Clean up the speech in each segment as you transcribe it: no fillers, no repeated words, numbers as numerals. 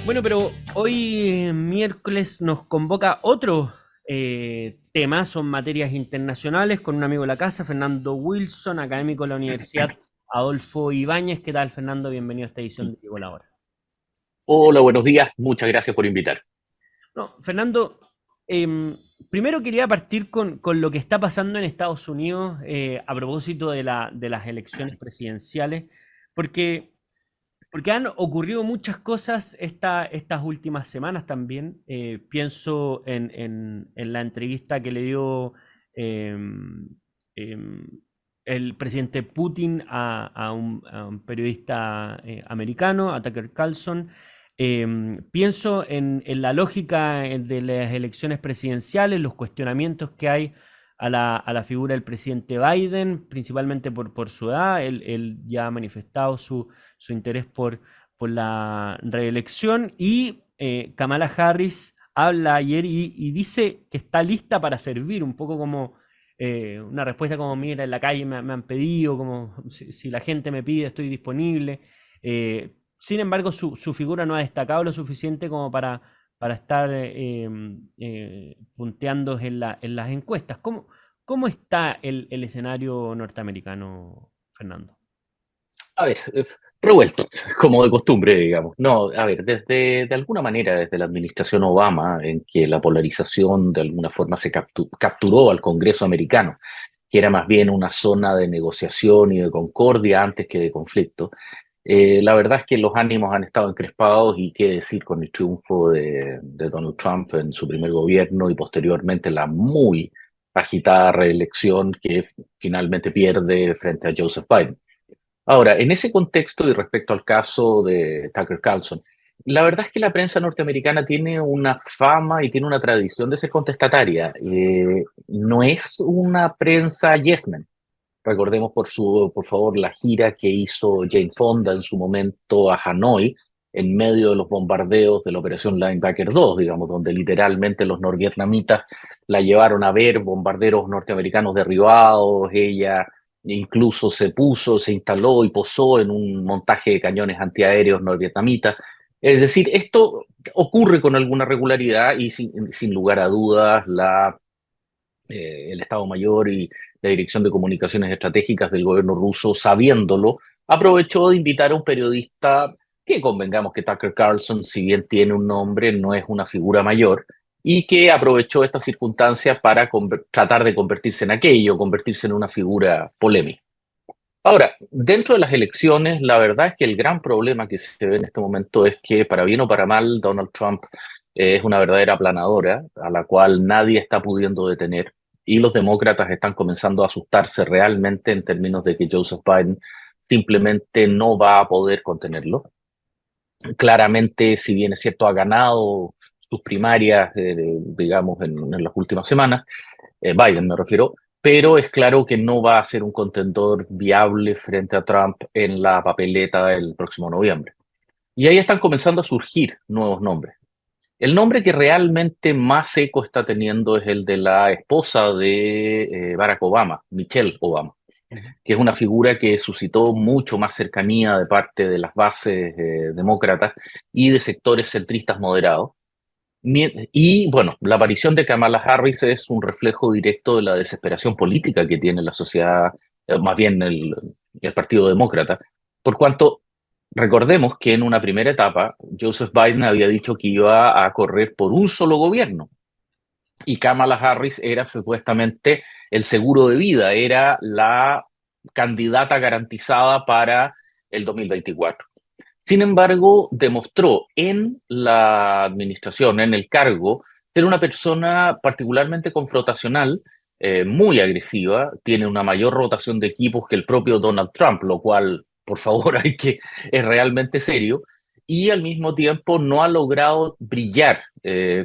Bueno, pero hoy miércoles nos convoca otro tema, son materias internacionales, con un amigo de la casa, Fernando Wilson, académico de la Universidad Adolfo Ibáñez. ¿Qué tal, Fernando? Bienvenido a esta edición de Llegó la Hora. Hola, buenos días. Muchas gracias por invitar. No, Fernando, primero quería partir con lo que está pasando en Estados Unidos a propósito de las elecciones presidenciales, porque Porque han ocurrido muchas cosas estas últimas semanas también. Pienso en la entrevista que le dio em, em, el presidente Putin a un periodista americano, a Tucker Carlson. Pienso en la lógica de las elecciones presidenciales, los cuestionamientos que hay a la figura del presidente Biden, principalmente por su edad. Él ya ha manifestado su interés por la reelección y Kamala Harris habla ayer y dice que está lista para servir, un poco como una respuesta como, mira, en la calle me han pedido, como si la gente me pide, estoy disponible. Sin embargo, su figura no ha destacado lo suficiente como para estar punteando en las encuestas. ¿Cómo está el escenario norteamericano, Fernando? A ver, revuelto, como de costumbre, digamos. No, a ver, de alguna manera, desde la administración Obama, en que la polarización de alguna forma se capturó al Congreso americano, que era más bien una zona de negociación y de concordia antes que de conflicto. La verdad es que los ánimos han estado encrespados y qué decir con el triunfo de Donald Trump en su primer gobierno y posteriormente la muy agitada reelección que finalmente pierde frente a Joseph Biden. Ahora, en ese contexto y respecto al caso de Tucker Carlson, la verdad es que la prensa norteamericana tiene una fama y tiene una tradición de ser contestataria. No es una prensa yes man. Recordemos por favor, la gira que hizo Jane Fonda en su momento a Hanoi en medio de los bombardeos de la Operación Linebacker 2, digamos, donde literalmente los norvietnamitas la llevaron a ver bombarderos norteamericanos derribados. Ella incluso se instaló y posó en un montaje de cañones antiaéreos norvietnamitas. Es decir, esto ocurre con alguna regularidad y sin lugar a dudas el Estado Mayor y la Dirección de Comunicaciones Estratégicas del gobierno ruso, sabiéndolo, aprovechó de invitar a un periodista que convengamos que Tucker Carlson, si bien tiene un nombre, no es una figura mayor, y que aprovechó esta circunstancia para tratar de convertirse en aquello, convertirse en una figura polémica. Ahora, dentro de las elecciones, la verdad es que el gran problema que se ve en este momento es que, para bien o para mal, Donald Trump es una verdadera aplanadora a la cual nadie está pudiendo detener y los demócratas están comenzando a asustarse realmente en términos de que Joseph Biden simplemente no va a poder contenerlo. Claramente, si bien es cierto, ha ganado sus primarias, digamos, en las últimas semanas, Biden me refiero, pero es claro que no va a ser un contendor viable frente a Trump en la papeleta del próximo noviembre. Y ahí están comenzando a surgir nuevos nombres. El nombre que realmente más eco está teniendo es el de la esposa de Barack Obama, Michelle Obama, Ujú. que es una figura que suscitó mucho más cercanía de parte de las bases demócratas y de sectores centristas moderados. Y bueno, la aparición de Kamala Harris es un reflejo directo de la desesperación política que tiene la sociedad, más bien el Partido Demócrata, por cuanto recordemos que en una primera etapa Joseph Biden había dicho que iba a correr por un solo gobierno y Kamala Harris era supuestamente el seguro de vida, era la candidata garantizada para el 2024. Sin embargo, demostró en la administración, en el cargo, ser una persona particularmente confrontacional, muy agresiva, tiene una mayor rotación de equipos que el propio Donald Trump, lo cual, por favor, es realmente serio, y al mismo tiempo no ha logrado brillar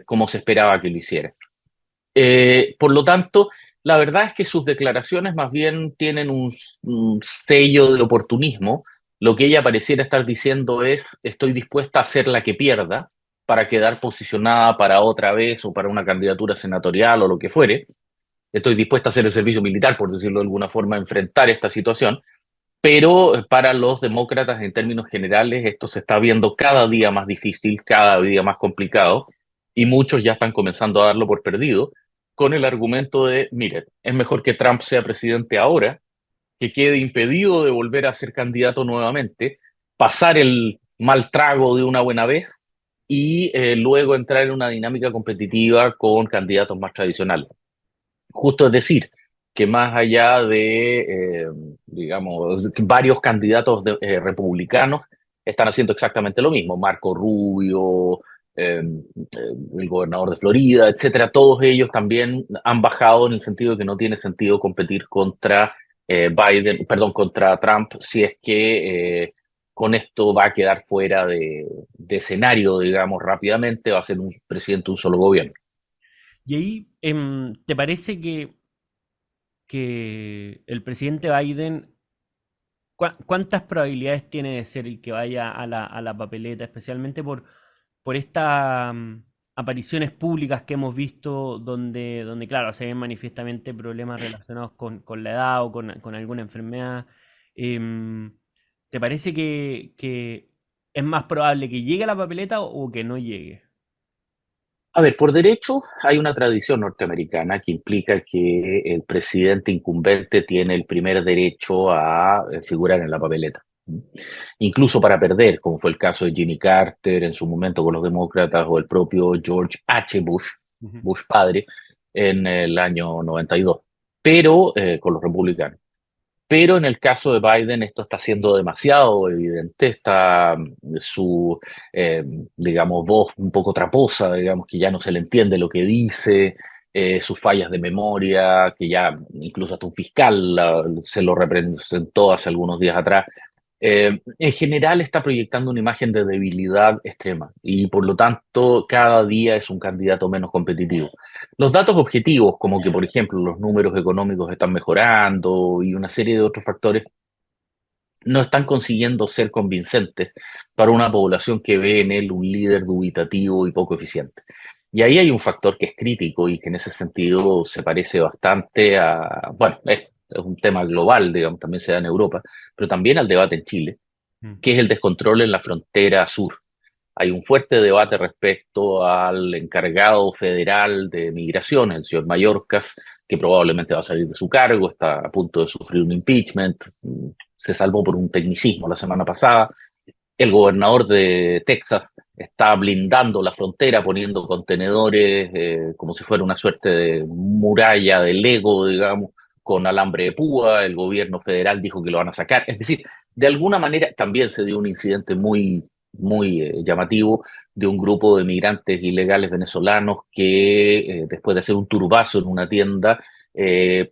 como se esperaba que lo hiciera. Por lo tanto, la verdad es que sus declaraciones más bien tienen un sello de oportunismo. Lo que ella pareciera estar diciendo es, estoy dispuesta a ser la que pierda para quedar posicionada para otra vez o para una candidatura senatorial o lo que fuere. Estoy dispuesta a hacer el servicio militar, por decirlo de alguna forma, a enfrentar esta situación. pero para los demócratas en términos generales esto se está viendo cada día más difícil, cada día más complicado, y muchos ya están comenzando a darlo por perdido, con el argumento de, miren, es mejor que Trump sea presidente ahora, que quede impedido de volver a ser candidato nuevamente, pasar el mal trago de una buena vez y luego entrar en una dinámica competitiva con candidatos más tradicionales. Justo es decir, que más allá de, digamos, varios candidatos republicanos están haciendo exactamente lo mismo. Marco Rubio, el gobernador de Florida, etcétera, todos ellos también han bajado en el sentido de que no tiene sentido competir contra Biden, perdón, contra Trump, si es que con esto va a quedar fuera de escenario, digamos, rápidamente, va a ser un presidente de un solo gobierno. Y ahí, ¿te parece que el presidente Biden, cuántas probabilidades tiene de ser el que vaya a la papeleta, especialmente por estas apariciones públicas que hemos visto donde, claro, se ven manifiestamente problemas relacionados con la edad o con alguna enfermedad? Em, ¿Te parece que es más probable que llegue a la papeleta o que no llegue? A ver, por derecho hay una tradición norteamericana que implica que el presidente incumbente tiene el primer derecho a figurar en la papeleta. Incluso para perder, como fue el caso de Jimmy Carter en su momento con los demócratas o el propio George H. Bush, Ujú. Bush padre, en el año 92, pero con los republicanos. Pero en el caso de Biden esto está siendo demasiado evidente, está su, eh, digamos, voz un poco traposa, digamos, que ya no se le entiende lo que dice, sus fallas de memoria, que ya incluso hasta un fiscal se lo representó hace algunos días atrás. En general está proyectando una imagen de debilidad extrema y por lo tanto cada día es un candidato menos competitivo. Los datos objetivos, como que por ejemplo los números económicos están mejorando y una serie de otros factores, no están consiguiendo ser convincentes para una población que ve en él un líder dubitativo y poco eficiente. Y ahí hay un factor que es crítico y que en ese sentido se parece bastante a, bueno, es un tema global, digamos, también se da en Europa, pero también al debate en Chile, Mm. que es el descontrol en la frontera sur. Hay un fuerte debate respecto al encargado federal de migración, el señor Mayorkas, que probablemente va a salir de su cargo, está a punto de sufrir un impeachment, se salvó por un tecnicismo la semana pasada. El gobernador de Texas está blindando la frontera, poniendo contenedores como si fuera una suerte de muralla de Lego, digamos, con alambre de púa. El gobierno federal dijo que lo van a sacar. Es decir, de alguna manera también se dio un incidente muy llamativo de un grupo de migrantes ilegales venezolanos que después de hacer un turbazo en una tienda,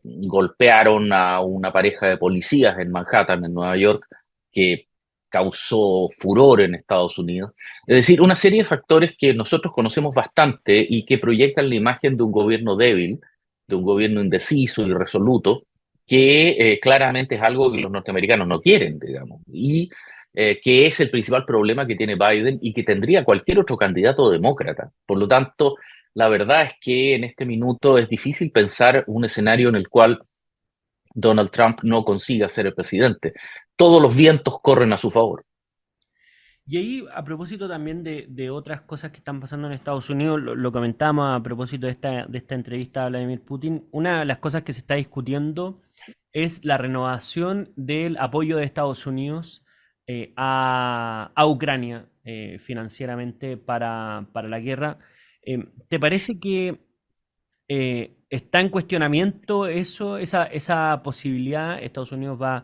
golpearon a una pareja de policías en Manhattan, en Nueva York, que causó furor en Estados Unidos. Es decir, una serie de factores que nosotros conocemos bastante y que proyectan la imagen de un gobierno débil, de un gobierno indeciso, irresoluto, que claramente es algo que los norteamericanos no quieren, digamos, y que es el principal problema que tiene Biden y que tendría cualquier otro candidato demócrata. Por lo tanto, la verdad es que en este minuto es difícil pensar un escenario en el cual Donald Trump no consiga ser el presidente. Todos los vientos corren a su favor. Y ahí, a propósito también de otras cosas que están pasando en Estados Unidos, lo comentamos a propósito de esta entrevista a Vladimir Putin, una de las cosas que se está discutiendo es la renovación del apoyo de Estados Unidos a Ucrania financieramente para la guerra. ¿Te parece que está en cuestionamiento eso, esa posibilidad? Estados Unidos va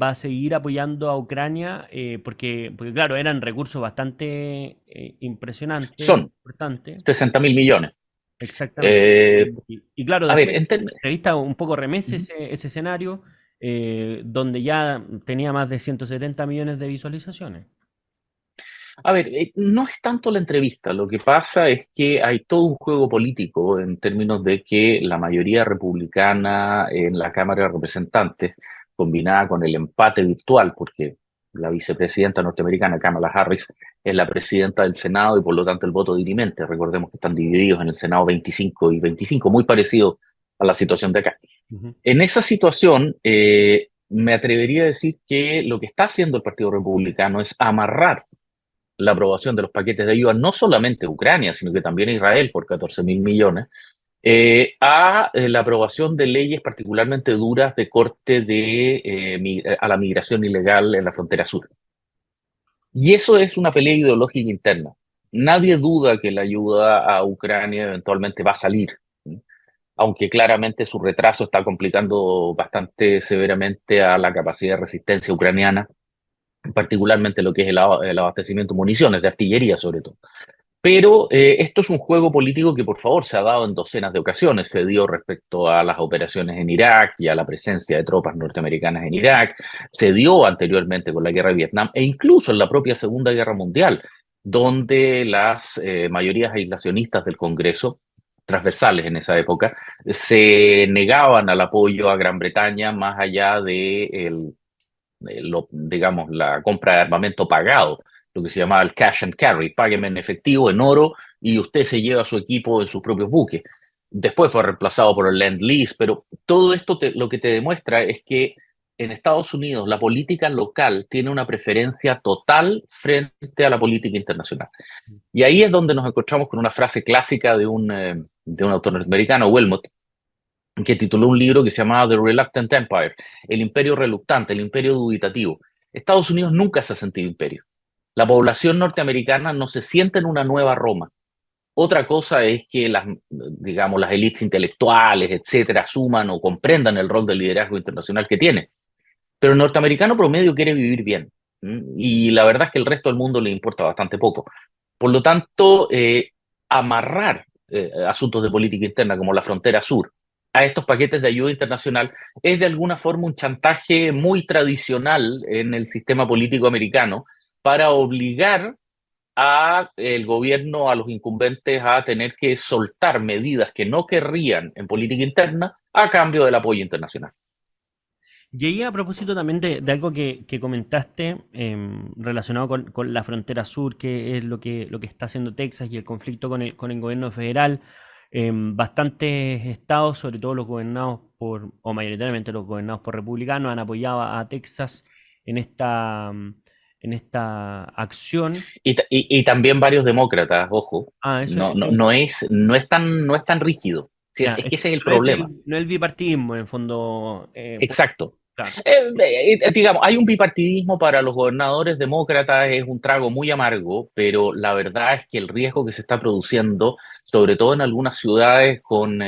a seguir apoyando a Ucrania porque, claro, eran recursos bastante impresionantes, Son importantes. 60.000 millones. Exactamente. Eh, Y claro, a ver, después la entrevista un poco remece ese escenario donde ya tenía más de 170 millones de visualizaciones. no es tanto la entrevista, lo que pasa es que hay todo un juego político en términos de que la mayoría republicana en la Cámara de Representantes, combinada con el empate virtual, porque la vicepresidenta norteamericana Kamala Harris es la presidenta del Senado y por lo tanto el voto dirimente. Recordemos que están divididos en el Senado 25 y 25, muy parecido a la situación de acá. Ujú. En esa situación, me atrevería a decir que lo que está haciendo el Partido Republicano es amarrar la aprobación de los paquetes de ayuda, no solamente a Ucrania, sino que también a Israel por 14.000 millones, la aprobación de leyes particularmente duras de corte a la migración ilegal en la frontera sur. Y eso es una pelea ideológica interna. Nadie duda que la ayuda a Ucrania eventualmente va a salir, ¿sí? Aunque claramente su retraso está complicando bastante severamente a la capacidad de resistencia ucraniana, particularmente lo que es el abastecimiento de municiones, de artillería sobre todo. Pero esto es un juego político que, por favor, se ha dado en docenas de ocasiones. Se dio respecto a las operaciones en Irak y a la presencia de tropas norteamericanas en Irak. Se dio anteriormente con la guerra de Vietnam e incluso en la propia Segunda Guerra Mundial, donde las mayorías aislacionistas del Congreso, transversales en esa época, se negaban al apoyo a Gran Bretaña más allá de digamos, la compra de armamento pagado, lo que se llamaba el cash and carry, págueme en efectivo, en oro, y usted se lleva su equipo en sus propios buques. Después fue reemplazado por el Lend-Lease, pero todo esto lo que te demuestra es que en Estados Unidos la política local tiene una preferencia total frente a la política internacional. Y ahí es donde nos encontramos con una frase clásica de un autor norteamericano, Wilmot, que tituló un libro que se llamaba The Reluctant Empire, el imperio reluctante, el imperio dubitativo. Estados Unidos nunca se ha sentido imperio. La población norteamericana no se siente en una nueva Roma. Otra cosa es que digamos, las élites intelectuales, etcétera, asuman o comprendan el rol de liderazgo internacional que tiene. Pero el norteamericano promedio quiere vivir bien. Y la verdad es que el resto del mundo le importa bastante poco. Por lo tanto, amarrar asuntos de política interna como la frontera sur a estos paquetes de ayuda internacional es de alguna forma un chantaje muy tradicional en el sistema político americano para obligar a el gobierno, a los incumbentes, a tener que soltar medidas que no querrían en política interna a cambio del apoyo internacional. Y ahí a propósito también de algo que comentaste relacionado con la frontera sur, que es lo que está haciendo Texas y el conflicto con el gobierno federal. Bastantes estados, sobre todo los gobernados o mayoritariamente los gobernados por republicanos, han apoyado a Texas en en esta acción. Y también varios demócratas, ojo, Ah, eso no, no, no es tan rígido. Sí, ya, es es que que ese es el no es problema. no es el bipartidismo, en el fondo. Exacto. Claro. Digamos, hay un bipartidismo para los gobernadores demócratas, es un trago muy amargo, pero la verdad es que el riesgo que se está produciendo, sobre todo en algunas ciudades con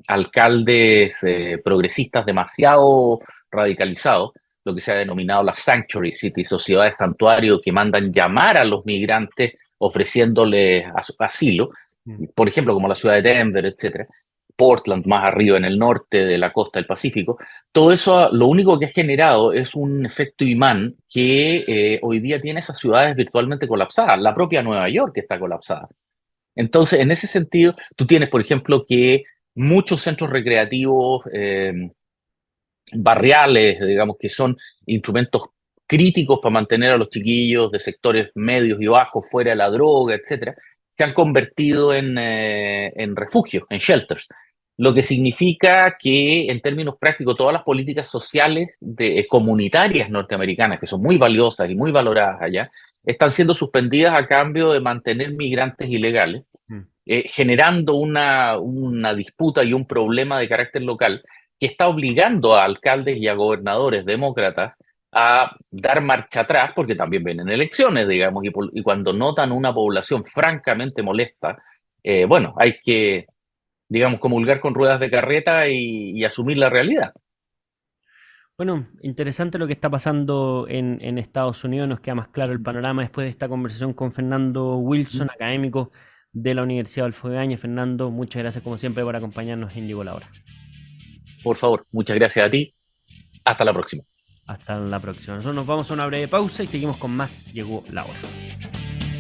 alcaldes progresistas demasiado radicalizados, lo que se ha denominado las sanctuary cities o ciudades santuario que mandan llamar a los migrantes ofreciéndoles asilo, Mm. por ejemplo, como la ciudad de Denver, etcétera, Portland más arriba en el norte de la costa del Pacífico. Todo eso lo único que ha generado es un efecto imán que hoy día tiene esas ciudades virtualmente colapsadas. La propia Nueva York está colapsada. Entonces, en ese sentido, tú tienes, por ejemplo, que muchos centros recreativos barriales, digamos, que son instrumentos críticos para mantener a los chiquillos de sectores medios y bajos fuera de la droga, etcétera, se han convertido en refugios, en shelters. Lo que significa que, en términos prácticos, todas las políticas sociales comunitarias norteamericanas, que son muy valiosas y muy valoradas allá, están siendo suspendidas a cambio de mantener migrantes ilegales, Mm. generando una disputa y un problema de carácter local que está obligando a alcaldes y a gobernadores demócratas a dar marcha atrás, porque también vienen elecciones, digamos, y cuando notan una población francamente molesta, bueno, hay que, digamos, comulgar con ruedas de carreta y asumir la realidad. Bueno, interesante lo que está pasando en Estados Unidos. Nos queda más claro el panorama después de esta conversación con Fernando Wilson, académico de la Universidad Adolfo Ibáñez. Fernando, muchas gracias como siempre por acompañarnos en Llegó la Hora. Por favor, muchas gracias a ti. Hasta la próxima. Hasta la próxima. Nosotros nos vamos a una breve pausa y seguimos con más Llegó la Hora.